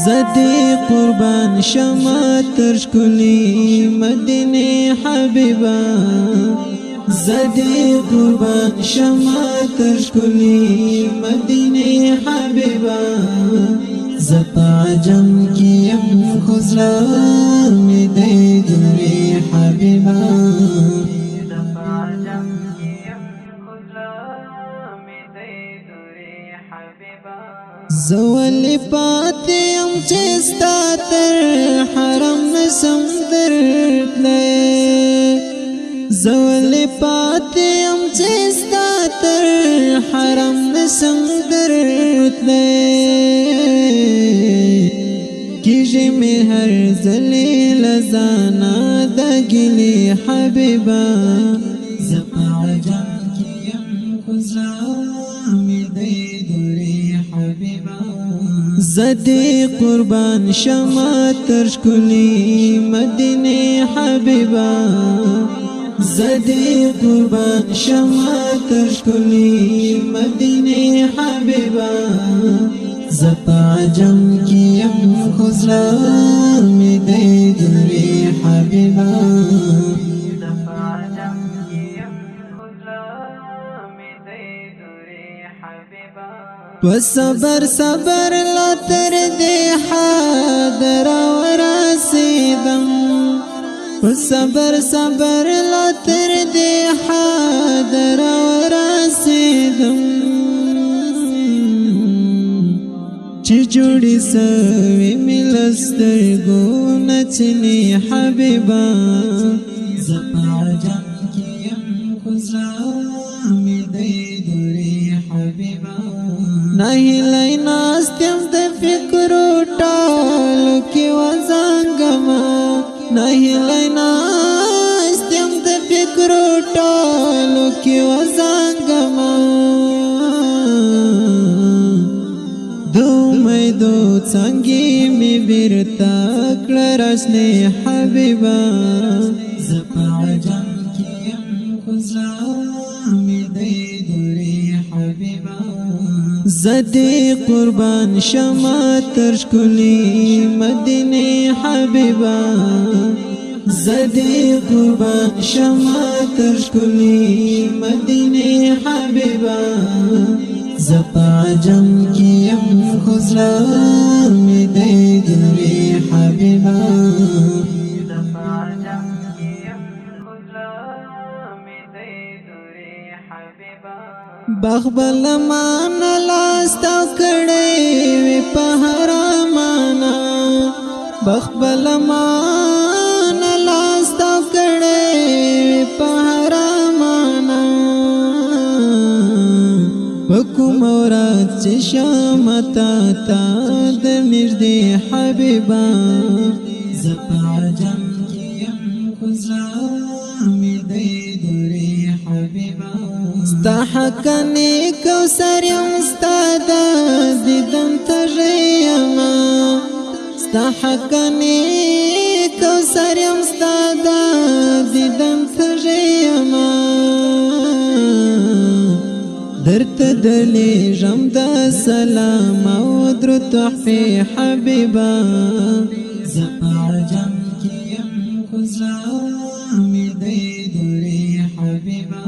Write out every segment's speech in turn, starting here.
زدی قربان شما تر ښکلي مدینه حبیبا زدی قربان شما تر ښکلي مدینه حبیبا زپا عجم کیم خزلا می دی دوری حبیبا زولی پاتیم چستا تر حرم نسم درتلی زولی پاتیم چستا تر حرم نسم درتلی کیجی می هر زلیل زانا دگلی حبیبا زپا عجم کیم خزلا می دی دوری حبیبا زدی قربان شما تر ښکلي مدینه حبیبا زدی قربان شما تر ښکلي مدینه حبیبا زپا عجم کیم خزلا می دی دوری حبیبا و صبر صبر لا تر دی حاضر ورسیدم و صبر صبر لا تر دی حاضر ورسیدم چی جوڑی سوی ملسترگو نچنی حبیبا زپا عجم کیم خزلا می دی دوری حبیبا نهی لیناستیم د فکرو ټالو کی وزنګما نهی لیناستیم د فکرو ټالو کی وزنګما دو څنګه می بیرتا کړرسنه حبیبا زپا عجم کیم خزلا می دی دوری حبیبا زدی قربان شما تر ښکلي مدینه حبیبا زدی قربان شما تر ښکلي مدینه حبیبا زپا عجم کیم خزلا می دی دوری حبیبا بخبل مان لاستا کړي وی په حرامانا بخبل مان لاستا کړي وی په حرامانا حکم اورات چې شامتا تا د نږدې حبیبا زپا عجم کیم خزلا می دی دوری حبیبا ستا حقنی کوثر یم ستا د دیدن تږیما ستا حقنی کوثر یم ستا د دیدن تږیما درته دلیږم د سلام او درود تحفې حبیبا زپا عجم کیم خزلا می دی دوری حبیبا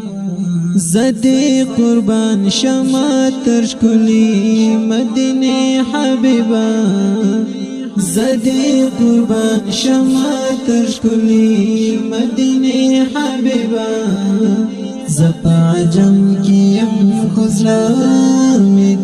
زدی قربان شما تر ښکلي مدینه حبیبا زدی قربان شما تر ښکلي مدینه حبیبا زپا عجم کیم خزلا می